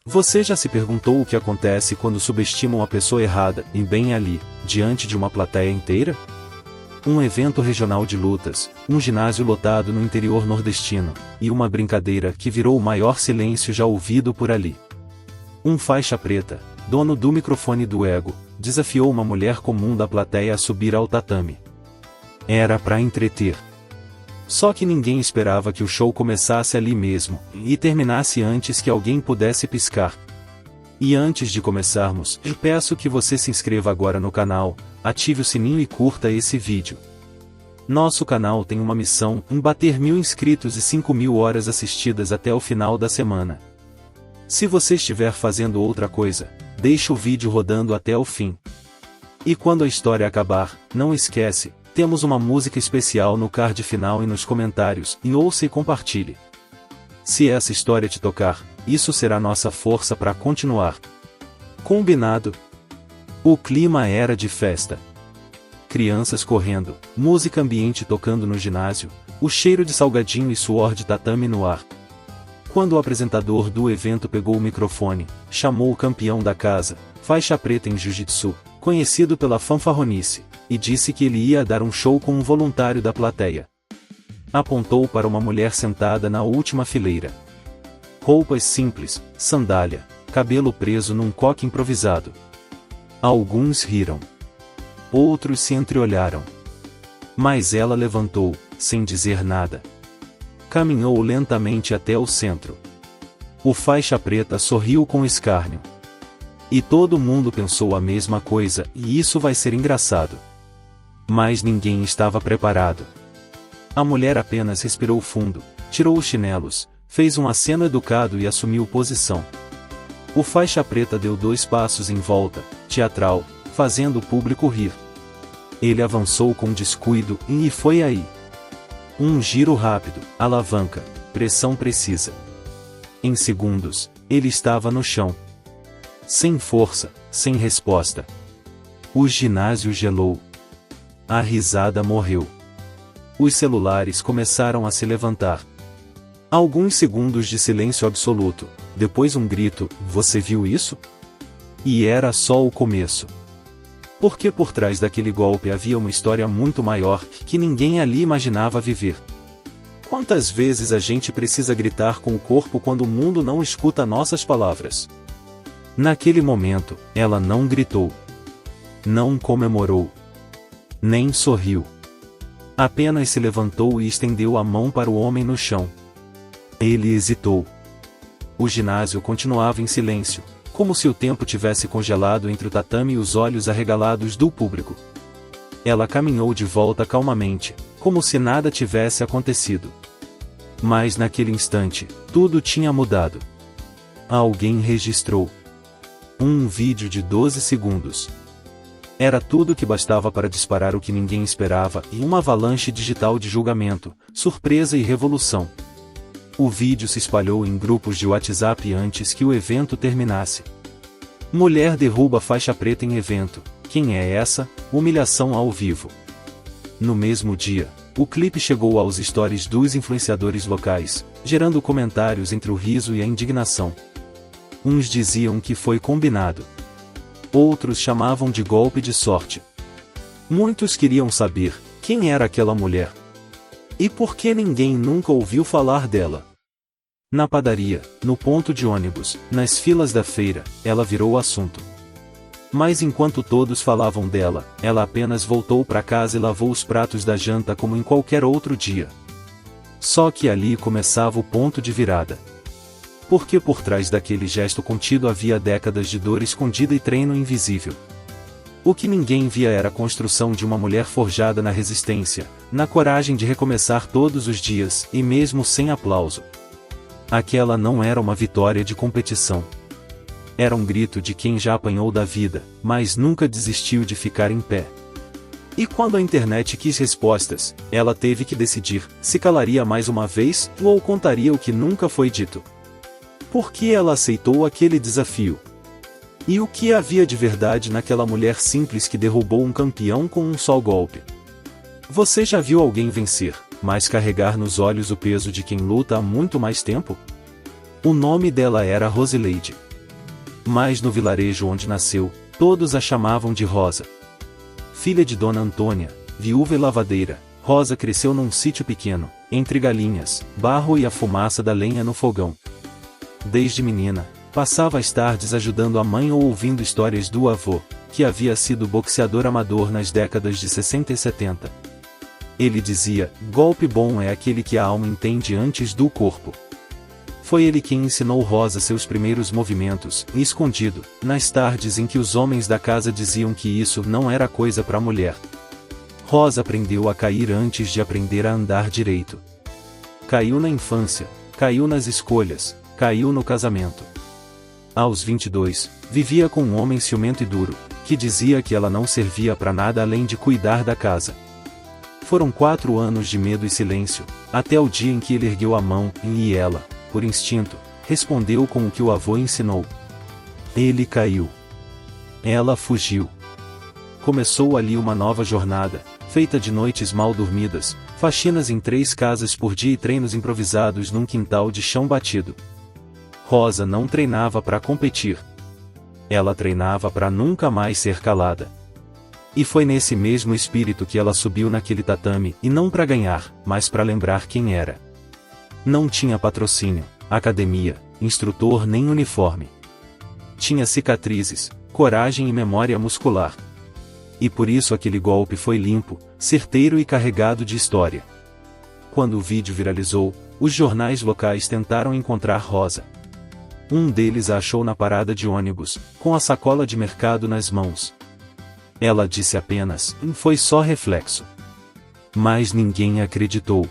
Você já se perguntou o que acontece quando subestimam a pessoa errada, e bem ali, diante de uma plateia inteira? Um evento regional de lutas, um ginásio lotado no interior nordestino, e uma brincadeira que virou o maior silêncio já ouvido por ali. Um faixa preta, dono do microfone do ego, desafiou uma mulher comum da plateia a subir ao tatame. Era para entreter. Só que ninguém esperava que o show começasse ali mesmo, e terminasse antes que alguém pudesse piscar. E antes de começarmos, eu peço que você se inscreva agora no canal, ative o sininho e curta esse vídeo. Nosso canal tem uma missão, em bater 1000 inscritos e 5000 horas assistidas até o final da semana. Se você estiver fazendo outra coisa, deixe o vídeo rodando até o fim. E quando a história acabar, não esquece, temos uma música especial no card final e nos comentários, e ouça e compartilhe. Se essa história te tocar, isso será nossa força para continuar. Combinado? O clima era de festa. Crianças correndo, música ambiente tocando no ginásio, o cheiro de salgadinho e suor de tatame no ar. Quando o apresentador do evento pegou o microfone, chamou o campeão da casa, faixa preta em jiu-jitsu, conhecido pela fanfarronice, e disse que ele ia dar um show com um voluntário da plateia. Apontou para uma mulher sentada na última fileira. Roupas simples, sandália, cabelo preso num coque improvisado. Alguns riram. Outros se entreolharam. Mas ela levantou, sem dizer nada. Caminhou lentamente até o centro. O faixa preta sorriu com escárnio. E todo mundo pensou a mesma coisa, e isso vai ser engraçado. Mas ninguém estava preparado. A mulher apenas respirou fundo, tirou os chinelos, fez um aceno educado e assumiu posição. O faixa preta deu 2 passos em volta, teatral, fazendo o público rir. Ele avançou com descuido, e foi aí. Um giro rápido, alavanca, pressão precisa. Em segundos, ele estava no chão. Sem força, sem resposta. O ginásio gelou. A risada morreu. Os celulares começaram a se levantar. Alguns segundos de silêncio absoluto, depois um grito: "Você viu isso?" E era só o começo. Porque por trás daquele golpe havia uma história muito maior, que ninguém ali imaginava viver. Quantas vezes a gente precisa gritar com o corpo quando o mundo não escuta nossas palavras? Naquele momento, ela não gritou. Não comemorou. Nem sorriu. Apenas se levantou e estendeu a mão para o homem no chão. Ele hesitou. O ginásio continuava em silêncio, como se o tempo tivesse congelado entre o tatame e os olhos arregalados do público. Ela caminhou de volta calmamente, como se nada tivesse acontecido. Mas naquele instante, tudo tinha mudado. Alguém registrou um vídeo de 12 segundos. Era tudo que bastava para disparar o que ninguém esperava, e uma avalanche digital de julgamento, surpresa e revolução. O vídeo se espalhou em grupos de WhatsApp antes que o evento terminasse. Mulher derruba faixa preta em evento. Quem é essa? Humilhação ao vivo. No mesmo dia, o clipe chegou aos stories dos influenciadores locais, gerando comentários entre o riso e a indignação. Uns diziam que foi combinado. Outros chamavam de golpe de sorte. Muitos queriam saber quem era aquela mulher. E por que ninguém nunca ouviu falar dela? Na padaria, no ponto de ônibus, nas filas da feira, ela virou o assunto. Mas enquanto todos falavam dela, ela apenas voltou para casa e lavou os pratos da janta como em qualquer outro dia. Só que ali começava o ponto de virada. Porque por trás daquele gesto contido havia décadas de dor escondida e treino invisível. O que ninguém via era a construção de uma mulher forjada na resistência, na coragem de recomeçar todos os dias, e mesmo sem aplauso. Aquela não era uma vitória de competição. Era um grito de quem já apanhou da vida, mas nunca desistiu de ficar em pé. E quando a internet quis respostas, ela teve que decidir se calaria mais uma vez ou contaria o que nunca foi dito. Por que ela aceitou aquele desafio? E o que havia de verdade naquela mulher simples que derrubou um campeão com um só golpe? Você já viu alguém vencer, mas carregar nos olhos o peso de quem luta há muito mais tempo? O nome dela era Rosileide. Mas no vilarejo onde nasceu, todos a chamavam de Rosa. Filha de Dona Antônia, viúva e lavadeira, Rosa cresceu num sítio pequeno, entre galinhas, barro e a fumaça da lenha no fogão. Desde menina, passava as tardes ajudando a mãe ou ouvindo histórias do avô, que havia sido boxeador amador nas décadas de 60 e 70. Ele dizia: golpe bom é aquele que a alma entende antes do corpo. Foi ele quem ensinou Rosa seus primeiros movimentos, escondido, nas tardes em que os homens da casa diziam que isso não era coisa para mulher. Rosa aprendeu a cair antes de aprender a andar direito. Caiu na infância, caiu nas escolhas, caiu no casamento. Aos 22, vivia com um homem ciumento e duro, que dizia que ela não servia para nada além de cuidar da casa. Foram 4 anos de medo e silêncio, até o dia em que ele ergueu a mão, e ela, por instinto, respondeu com o que o avô ensinou. Ele caiu. Ela fugiu. Começou ali uma nova jornada, feita de noites mal dormidas, faxinas em 3 casas por dia e treinos improvisados num quintal de chão batido. Rosa não treinava para competir. Ela treinava para nunca mais ser calada. E foi nesse mesmo espírito que ela subiu naquele tatame, e não para ganhar, mas para lembrar quem era. Não tinha patrocínio, academia, instrutor nem uniforme. Tinha cicatrizes, coragem e memória muscular. E por isso aquele golpe foi limpo, certeiro e carregado de história. Quando o vídeo viralizou, os jornais locais tentaram encontrar Rosa. Um deles a achou na parada de ônibus, com a sacola de mercado nas mãos. Ela disse apenas: foi só reflexo. Mas ninguém acreditou.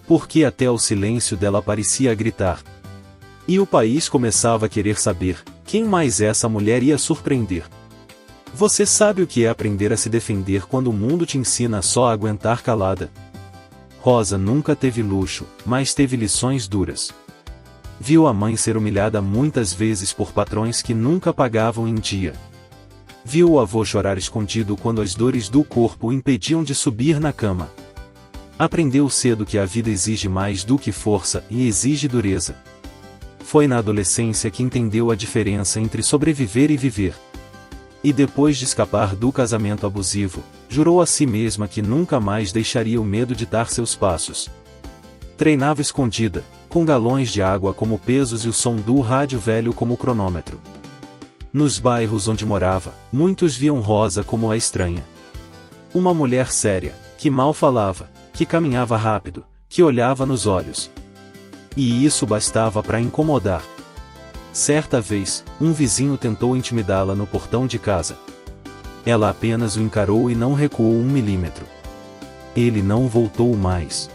Porque até o silêncio dela parecia gritar. E o país começava a querer saber quem mais essa mulher ia surpreender. Você sabe o que é aprender a se defender quando o mundo te ensina só a aguentar calada? Rosa nunca teve luxo, mas teve lições duras. Viu a mãe ser humilhada muitas vezes por patrões que nunca pagavam em dia. Viu o avô chorar escondido quando as dores do corpo o impediam de subir na cama. Aprendeu cedo que a vida exige mais do que força e exige dureza. Foi na adolescência que entendeu a diferença entre sobreviver e viver. E depois de escapar do casamento abusivo, jurou a si mesma que nunca mais deixaria o medo ditar seus passos. Treinava escondida, com galões de água como pesos e o som do rádio velho como cronômetro. Nos bairros onde morava, muitos viam Rosa como a estranha. Uma mulher séria, que mal falava, que caminhava rápido, que olhava nos olhos. E isso bastava para incomodar. Certa vez, um vizinho tentou intimidá-la no portão de casa. Ela apenas o encarou e não recuou 1 milímetro. Ele não voltou mais.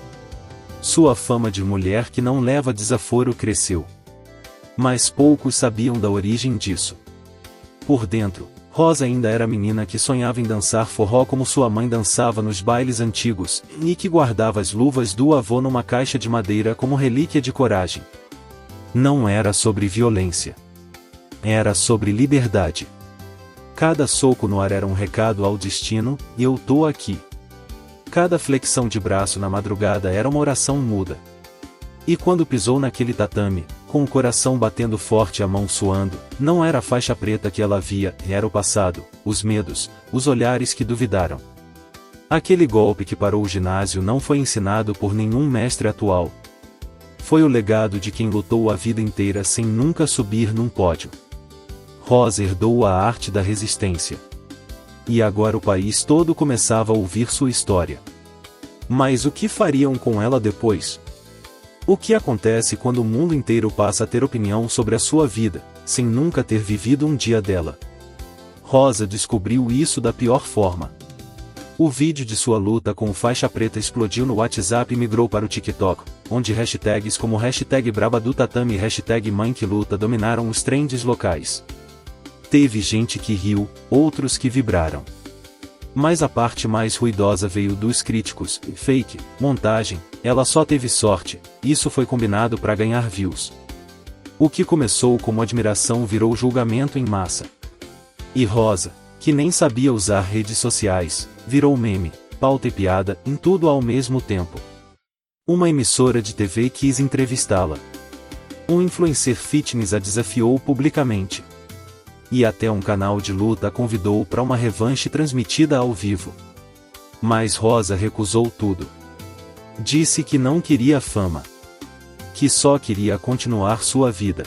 Sua fama de mulher que não leva desaforo cresceu. Mas poucos sabiam da origem disso. Por dentro, Rosa ainda era a menina que sonhava em dançar forró como sua mãe dançava nos bailes antigos, e que guardava as luvas do avô numa caixa de madeira como relíquia de coragem. Não era sobre violência. Era sobre liberdade. Cada soco no ar era um recado ao destino: eu tô aqui. Cada flexão de braço na madrugada era uma oração muda. E quando pisou naquele tatame, com o coração batendo forte e a mão suando, não era a faixa preta que ela via, era o passado, os medos, os olhares que duvidaram. Aquele golpe que parou o ginásio não foi ensinado por nenhum mestre atual. Foi o legado de quem lutou a vida inteira sem nunca subir num pódio. Rosa herdou a arte da resistência. E agora o país todo começava a ouvir sua história. Mas o que fariam com ela depois? O que acontece quando o mundo inteiro passa a ter opinião sobre a sua vida, sem nunca ter vivido um dia dela? Rosa descobriu isso da pior forma. O vídeo de sua luta com o faixa preta explodiu no WhatsApp e migrou para o TikTok, onde hashtags como hashtag Braba do Tatame e hashtag Mãe que Luta dominaram os trends locais. Teve gente que riu, outros que vibraram. Mas a parte mais ruidosa veio dos críticos: fake, montagem, ela só teve sorte, isso foi combinado para ganhar views. O que começou como admiração virou julgamento em massa. E Rosa, que nem sabia usar redes sociais, virou meme, pauta e piada, em tudo ao mesmo tempo. Uma emissora de TV quis entrevistá-la. Um influencer fitness a desafiou publicamente. E até um canal de luta a convidou para uma revanche transmitida ao vivo. Mas Rosa recusou tudo. Disse que não queria fama. Que só queria continuar sua vida.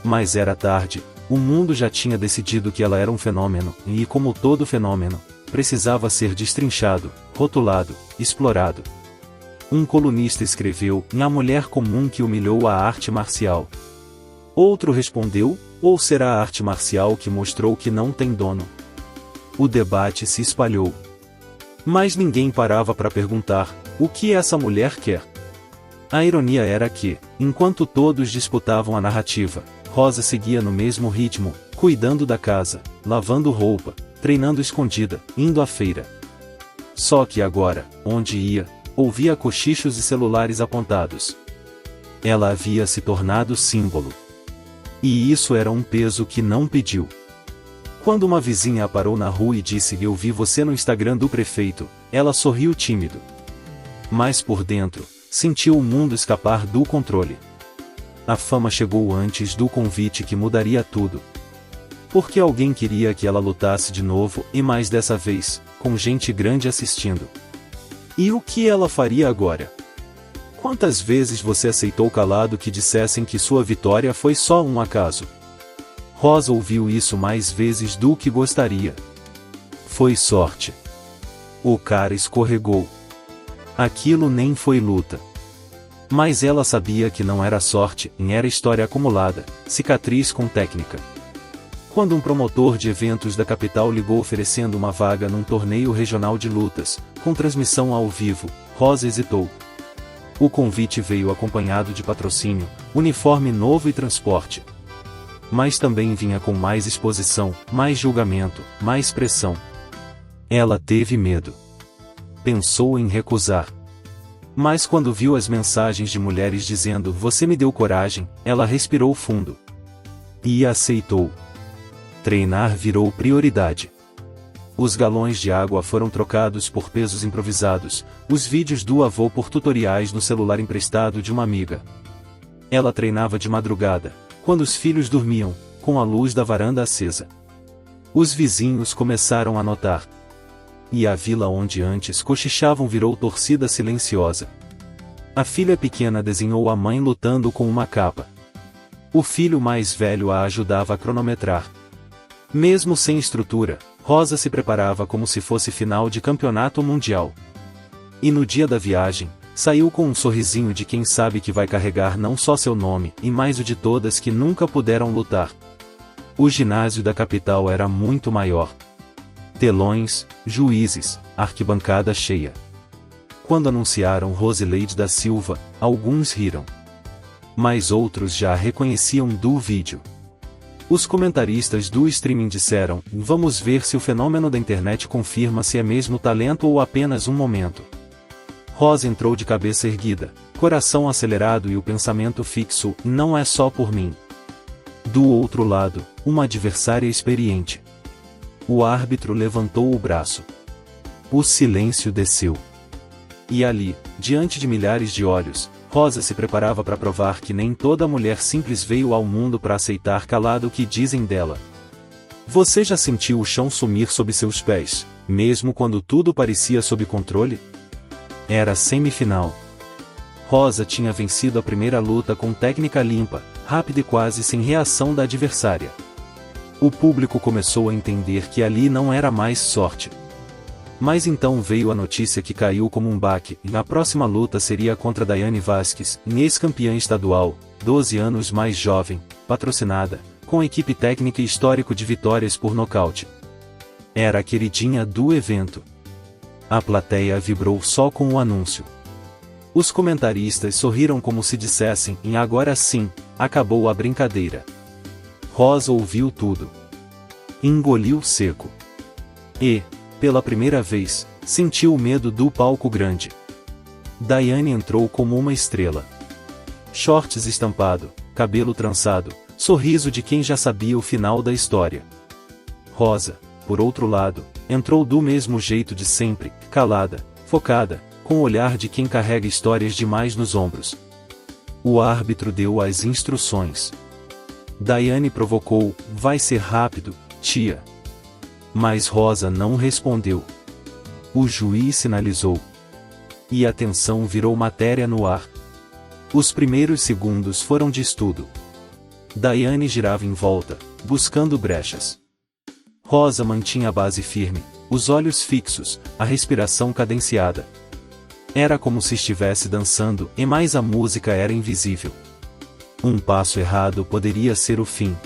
Mas era tarde, o mundo já tinha decidido que ela era um fenômeno, e como todo fenômeno, precisava ser destrinchado, rotulado, explorado. Um colunista escreveu: "A mulher comum que humilhou a arte marcial." Outro respondeu: "Ou será a arte marcial que mostrou que não tem dono?" O debate se espalhou. Mas ninguém parava para perguntar: o que essa mulher quer? A ironia era que, enquanto todos disputavam a narrativa, Rosa seguia no mesmo ritmo, cuidando da casa, lavando roupa, treinando escondida, indo à feira. Só que agora, onde ia, ouvia cochichos e celulares apontados. Ela havia se tornado símbolo. E isso era um peso que não pediu. Quando uma vizinha a parou na rua e disse: "Eu vi você no Instagram do prefeito", ela sorriu tímido. Mas por dentro, sentiu o mundo escapar do controle. A fama chegou antes do convite que mudaria tudo. Porque alguém queria que ela lutasse de novo, e mais dessa vez, com gente grande assistindo. E o que ela faria agora? Quantas vezes você aceitou calado que dissessem que sua vitória foi só um acaso? Rosa ouviu isso mais vezes do que gostaria. Foi sorte. O cara escorregou. Aquilo nem foi luta. Mas ela sabia que não era sorte, era história acumulada, cicatriz com técnica. Quando um promotor de eventos da capital ligou oferecendo uma vaga num torneio regional de lutas, com transmissão ao vivo, Rosa hesitou. O convite veio acompanhado de patrocínio, uniforme novo e transporte. Mas também vinha com mais exposição, mais julgamento, mais pressão. Ela teve medo. Pensou em recusar. Mas quando viu as mensagens de mulheres dizendo: "Você me deu coragem", ela respirou fundo. E aceitou. Treinar virou prioridade. Os galões de água foram trocados por pesos improvisados, os vídeos do avô por tutoriais no celular emprestado de uma amiga. Ela treinava de madrugada, quando os filhos dormiam, com a luz da varanda acesa. Os vizinhos começaram a notar. E a vila onde antes cochichavam virou torcida silenciosa. A filha pequena desenhou a mãe lutando com uma capa. O filho mais velho a ajudava a cronometrar. Mesmo sem estrutura, Rosa se preparava como se fosse final de campeonato mundial. E no dia da viagem, saiu com um sorrisinho de quem sabe que vai carregar não só seu nome, e mais o de todas que nunca puderam lutar. O ginásio da capital era muito maior. Telões, juízes, arquibancada cheia. Quando anunciaram Rosileide da Silva, alguns riram. Mas outros já a reconheciam do vídeo. Os comentaristas do streaming disseram: "Vamos ver se o fenômeno da internet confirma se é mesmo talento ou apenas um momento." Rosa entrou de cabeça erguida, coração acelerado e o pensamento fixo: "Não é só por mim." Do outro lado, uma adversária experiente. O árbitro levantou o braço. O silêncio desceu. E ali, diante de milhares de olhos, Rosa se preparava para provar que nem toda mulher simples veio ao mundo para aceitar calado o que dizem dela. Você já sentiu o chão sumir sob seus pés, mesmo quando tudo parecia sob controle? Era semifinal. Rosa tinha vencido a primeira luta com técnica limpa, rápida e quase sem reação da adversária. O público começou a entender que ali não era mais sorte. Mas então veio a notícia que caiu como um baque, e a próxima luta seria contra Daiane Vasquez, ex-campeã estadual, 12 anos mais jovem, patrocinada, com equipe técnica e histórico de vitórias por nocaute. Era a queridinha do evento. A plateia vibrou só com o anúncio. Os comentaristas sorriram como se dissessem: "E agora sim, acabou a brincadeira." Rosa ouviu tudo. Engoliu seco. E, pela primeira vez, sentiu o medo do palco grande. Daiane entrou como uma estrela. Shorts estampado, cabelo trançado, sorriso de quem já sabia o final da história. Rosa, por outro lado, entrou do mesmo jeito de sempre, calada, focada, com o olhar de quem carrega histórias demais nos ombros. O árbitro deu as instruções. Daiane provocou, vai ser rápido, tia. Mas Rosa não respondeu. O juiz sinalizou. E a tensão virou matéria no ar. Os primeiros segundos foram de estudo. Daiane girava em volta, buscando brechas. Rosa mantinha a base firme, os olhos fixos, a respiração cadenciada. Era como se estivesse dançando, e mais a música era invisível. Um passo errado poderia ser o fim.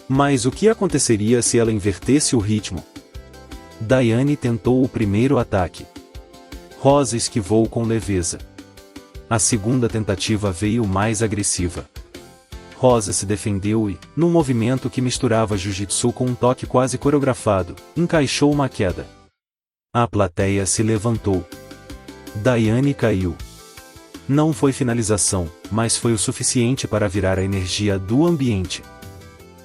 Mas o que aconteceria se ela invertesse o ritmo? Daiane tentou o primeiro ataque. Rosa esquivou com leveza. A segunda tentativa veio mais agressiva. Rosa se defendeu e, num movimento que misturava jiu-jitsu com um toque quase coreografado, encaixou uma queda. A plateia se levantou. Daiane caiu. Não foi finalização, mas foi o suficiente para virar a energia do ambiente.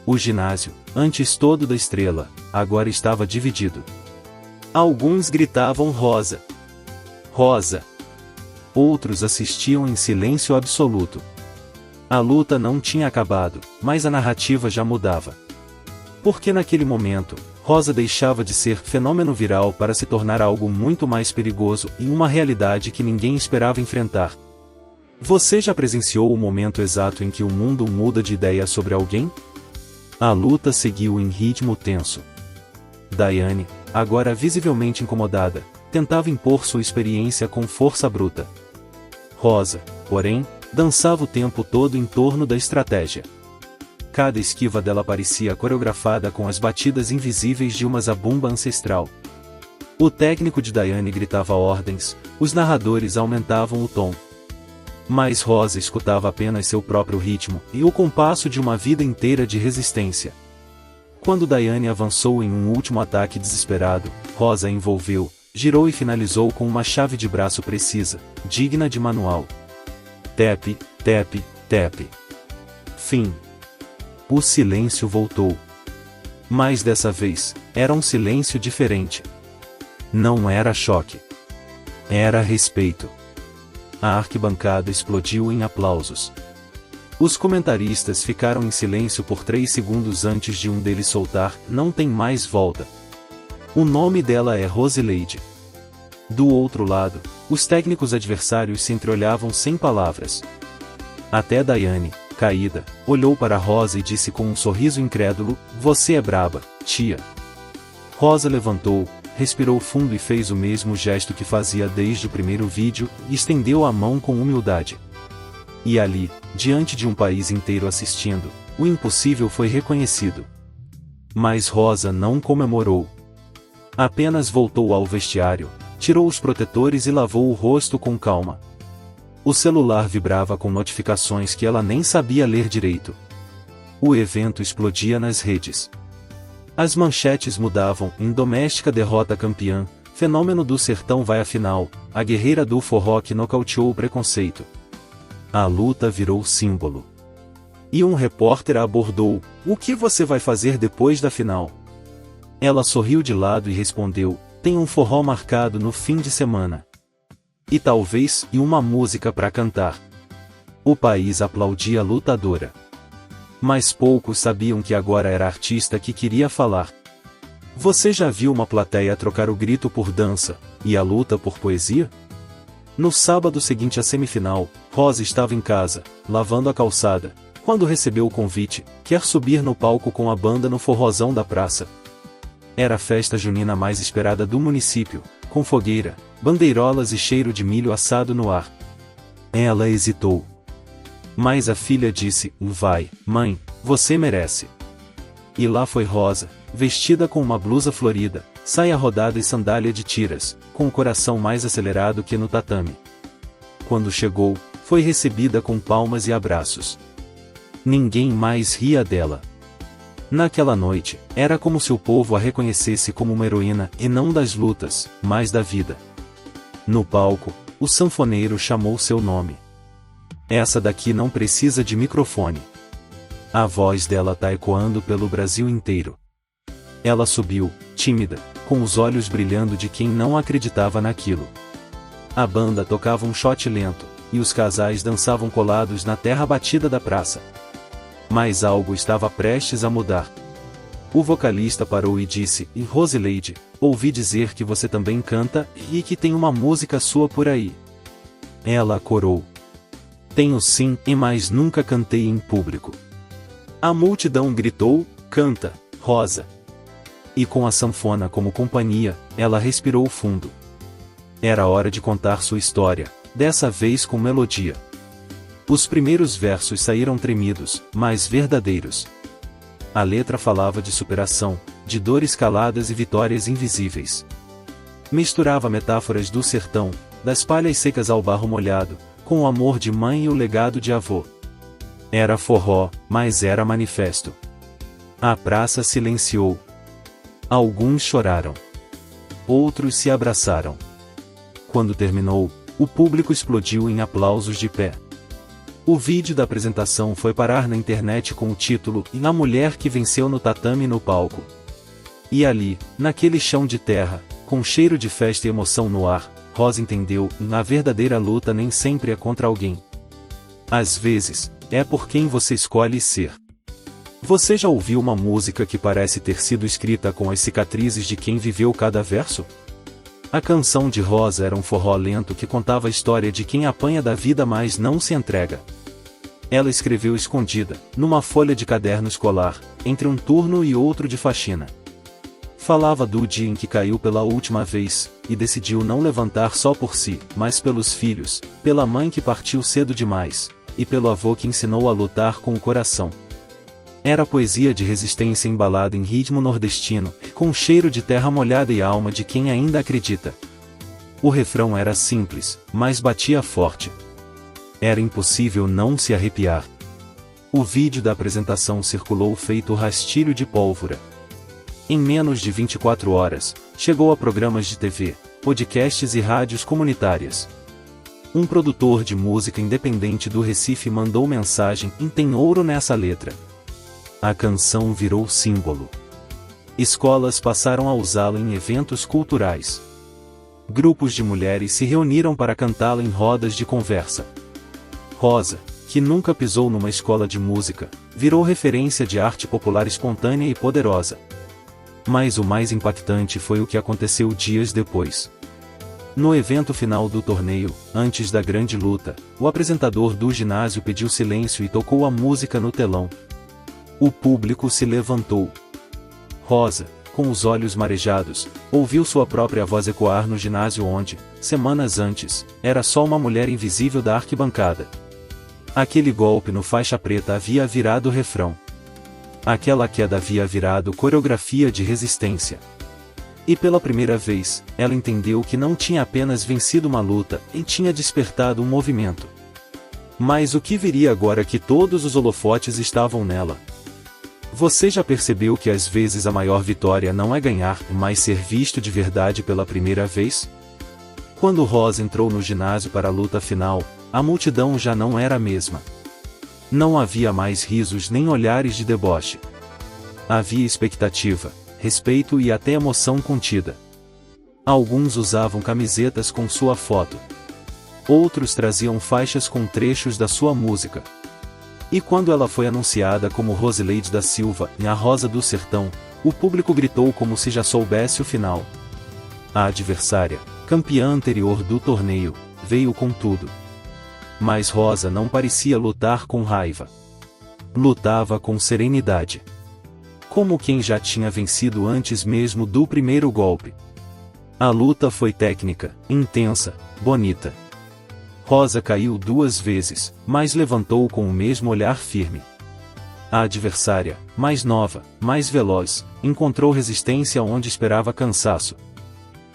O ginásio, antes todo da estrela, agora estava dividido. Alguns gritavam Rosa. Rosa. Outros assistiam em silêncio absoluto. A luta não tinha acabado, mas a narrativa já mudava. Porque naquele momento, Rosa deixava de ser fenômeno viral para se tornar algo muito mais perigoso e uma realidade que ninguém esperava enfrentar. Você já presenciou o momento exato em que o mundo muda de ideia sobre alguém? A luta seguiu em ritmo tenso. Daiane, agora visivelmente incomodada, tentava impor sua experiência com força bruta. Rosa, porém, dançava o tempo todo em torno da estratégia. Cada esquiva dela parecia coreografada com as batidas invisíveis de uma zabumba ancestral. O técnico de Daiane gritava ordens, os narradores aumentavam o tom. Mas Rosa escutava apenas seu próprio ritmo e o compasso de uma vida inteira de resistência. Quando Daiane avançou em um último ataque desesperado, Rosa a envolveu, girou e finalizou com uma chave de braço precisa, digna de manual. Tepe, tepe, tepe. Fim. O silêncio voltou. Mas dessa vez, era um silêncio diferente. Não era choque. Era respeito. A arquibancada explodiu em aplausos. Os comentaristas ficaram em silêncio por 3 segundos antes de um deles soltar, não tem mais volta. O nome dela é Rosileide. Do outro lado, os técnicos adversários se entreolhavam sem palavras. Até Daiane, caída, olhou para Rosa e disse com um sorriso incrédulo, você é braba, tia. Rosa levantou, respirou fundo e fez o mesmo gesto que fazia desde o primeiro vídeo, e estendeu a mão com humildade. E ali, diante de um país inteiro assistindo, o impossível foi reconhecido. Mas Rosa não comemorou. Apenas voltou ao vestiário, tirou os protetores e lavou o rosto com calma. O celular vibrava com notificações que ela nem sabia ler direito. O evento explodia nas redes. As manchetes mudavam, em doméstica derrota campeã, fenômeno do sertão vai à final, a guerreira do forró que nocauteou o preconceito. A luta virou símbolo. E um repórter a abordou, o que você vai fazer depois da final? Ela sorriu de lado e respondeu, tem um forró marcado no fim de semana. E talvez, uma música para cantar. O país aplaudia a lutadora. Mas poucos sabiam que agora era a artista que queria falar. Você já viu uma plateia trocar o grito por dança, e a luta por poesia? No sábado seguinte à semifinal, Rosa estava em casa, lavando a calçada, quando recebeu o convite, quer subir no palco com a banda no forrozão da praça. Era a festa junina mais esperada do município, com fogueira, bandeirolas e cheiro de milho assado no ar. Ela hesitou. Mas a filha disse, vai, mãe, você merece. E lá foi Rosa, vestida com uma blusa florida, saia rodada e sandália de tiras, com o coração mais acelerado que no tatame. Quando chegou, foi recebida com palmas e abraços. Ninguém mais ria dela. Naquela noite, era como se o povo a reconhecesse como uma heroína e não das lutas, mas da vida. No palco, o sanfoneiro chamou seu nome. Essa daqui não precisa de microfone. A voz dela tá ecoando pelo Brasil inteiro. Ela subiu, tímida, com os olhos brilhando de quem não acreditava naquilo. A banda tocava um shot lento, e os casais dançavam colados na terra batida da praça. Mas algo estava prestes a mudar. O vocalista parou e disse: Roseleide, ouvi dizer que você também canta e que tem uma música sua por aí. Ela corou: tenho sim, mas nunca cantei em público. A multidão gritou: canta, Rosa. E com a sanfona como companhia, ela respirou fundo. Era hora de contar sua história, dessa vez com melodia. Os primeiros versos saíram tremidos, mas verdadeiros. A letra falava de superação, de dores caladas e vitórias invisíveis. Misturava metáforas do sertão, das palhas secas ao barro molhado, com o amor de mãe e o legado de avô. Era forró, mas era manifesto. A praça silenciou. Alguns choraram. Outros se abraçaram. Quando terminou, o público explodiu em aplausos de pé. O vídeo da apresentação foi parar na internet com o título A Mulher que Venceu no Tatame no Palco. E ali, naquele chão de terra, com cheiro de festa e emoção no ar, Rosa entendeu: a verdadeira luta nem sempre é contra alguém. Às vezes, é por quem você escolhe ser. Você já ouviu uma música que parece ter sido escrita com as cicatrizes de quem viveu cada verso? A canção de Rosa era um forró lento que contava a história de quem apanha da vida mas não se entrega. Ela escreveu escondida, numa folha de caderno escolar, entre um turno e outro de faxina. Falava do dia em que caiu pela última vez, e decidiu não levantar só por si, mas pelos filhos, pela mãe que partiu cedo demais, e pelo avô que ensinou a lutar com o coração. Era poesia de resistência embalada em ritmo nordestino, com cheiro de terra molhada e alma de quem ainda acredita. O refrão era simples, mas batia forte. Era impossível não se arrepiar. O vídeo da apresentação circulou feito rastilho de pólvora. Em menos de 24 horas, chegou a programas de TV, podcasts e rádios comunitárias. Um produtor de música independente do Recife mandou mensagem: tem ouro nessa letra. A canção virou símbolo. Escolas passaram a usá-la em eventos culturais. Grupos de mulheres se reuniram para cantá-la em rodas de conversa. Rosa, que nunca pisou numa escola de música, virou referência de arte popular espontânea e poderosa. Mas o mais impactante foi o que aconteceu dias depois. No evento final do torneio, antes da grande luta, o apresentador do ginásio pediu silêncio e tocou a música no telão. O público se levantou. Rosa, com os olhos marejados, ouviu sua própria voz ecoar no ginásio onde, semanas antes, era só uma mulher invisível da arquibancada. Aquele golpe no faixa preta havia virado refrão. Aquela queda havia virado coreografia de resistência. E pela primeira vez, ela entendeu que não tinha apenas vencido uma luta, e tinha despertado um movimento. Mas o que viria agora que todos os holofotes estavam nela? Você já percebeu que às vezes a maior vitória não é ganhar, mas ser visto de verdade pela primeira vez? Quando Rosa entrou no ginásio para a luta final, a multidão já não era a mesma. Não havia mais risos nem olhares de deboche. Havia expectativa, respeito e até emoção contida. Alguns usavam camisetas com sua foto. Outros traziam faixas com trechos da sua música. E quando ela foi anunciada como Roseleide da Silva, a Rosa do Sertão, o público gritou como se já soubesse o final. A adversária, campeã anterior do torneio, veio com tudo. Mas Rosa não parecia lutar com raiva. Lutava com serenidade. Como quem já tinha vencido antes mesmo do primeiro golpe. A luta foi técnica, intensa, bonita. Rosa caiu 2 vezes, mas levantou com o mesmo olhar firme. A adversária, mais nova, mais veloz, encontrou resistência onde esperava cansaço.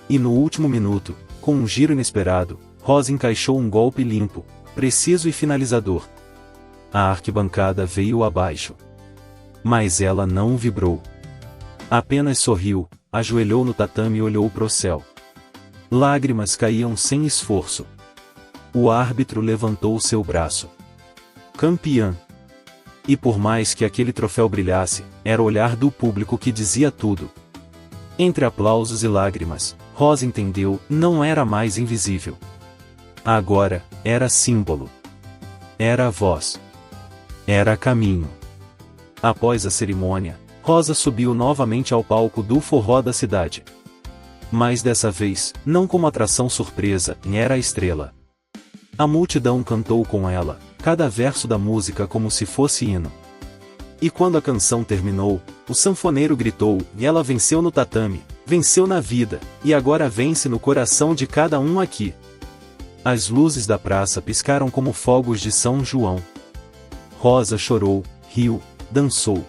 E no último minuto, com um giro inesperado, Rosa encaixou um golpe limpo, preciso e finalizador. A arquibancada veio abaixo. Mas ela não vibrou. Apenas sorriu, ajoelhou no tatame e olhou pro céu. Lágrimas caíam sem esforço. O árbitro levantou seu braço. Campeã. E por mais que aquele troféu brilhasse, era o olhar do público que dizia tudo. Entre aplausos e lágrimas, Rosa entendeu, não era mais invisível. Agora, era símbolo. Era voz. Era caminho. Após a cerimônia, Rosa subiu novamente ao palco do forró da cidade. Mas dessa vez, não como atração surpresa, era a estrela. A multidão cantou com ela, cada verso da música como se fosse hino. E quando a canção terminou, o sanfoneiro gritou, e ela venceu no tatame, venceu na vida, e agora vence no coração de cada um aqui. As luzes da praça piscaram como fogos de São João. Rosa chorou, riu, dançou.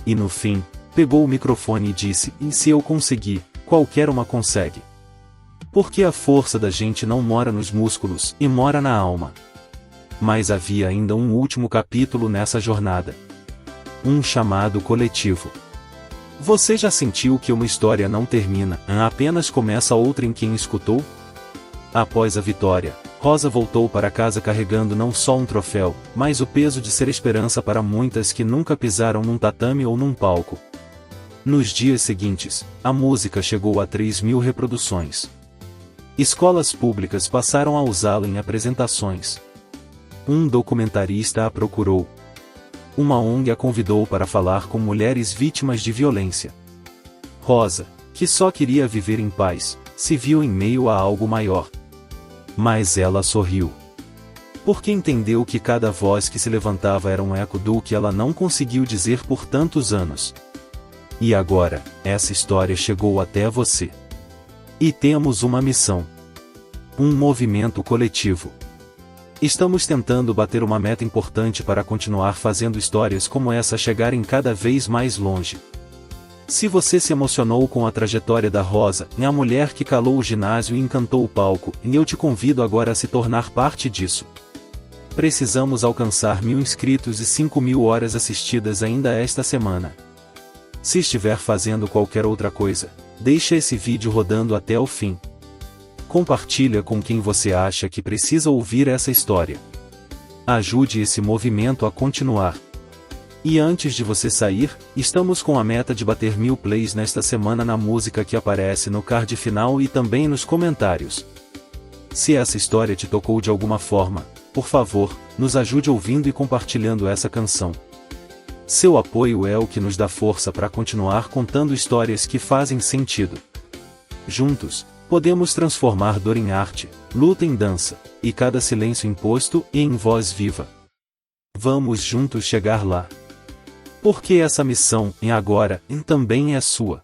E no fim, pegou o microfone e disse, e se eu conseguir, qualquer uma consegue. Porque a força da gente não mora nos músculos, e mora na alma. Mas havia ainda um último capítulo nessa jornada. Um chamado coletivo. Você já sentiu que uma história não termina, apenas começa outra em quem escutou? Após a vitória, Rosa voltou para casa carregando não só um troféu, mas o peso de ser esperança para muitas que nunca pisaram num tatame ou num palco. Nos dias seguintes, a música chegou a 3.000 reproduções. Escolas públicas passaram a usá-la em apresentações. Um documentarista a procurou. Uma ONG a convidou para falar com mulheres vítimas de violência. Rosa, que só queria viver em paz, se viu em meio a algo maior. Mas ela sorriu. Porque entendeu que cada voz que se levantava era um eco do que ela não conseguiu dizer por tantos anos. E agora, essa história chegou até você. E temos uma missão. Um movimento coletivo. Estamos tentando bater uma meta importante para continuar fazendo histórias como essa chegarem cada vez mais longe. Se você se emocionou com a trajetória da Rosa, a mulher que calou o ginásio e encantou o palco, eu te convido agora a se tornar parte disso. Precisamos alcançar 1.000 inscritos e 5.000 horas assistidas ainda esta semana. Se estiver fazendo qualquer outra coisa, deixa esse vídeo rodando até o fim. Compartilha com quem você acha que precisa ouvir essa história. Ajude esse movimento a continuar. E antes de você sair, estamos com a meta de bater 1.000 plays nesta semana na música que aparece no card final e também nos comentários. Se essa história te tocou de alguma forma, por favor, nos ajude ouvindo e compartilhando essa canção. Seu apoio é o que nos dá força para continuar contando histórias que fazem sentido. Juntos, podemos transformar dor em arte, luta em dança, e cada silêncio imposto em voz viva. Vamos juntos chegar lá. Porque essa missão, agora, também é sua.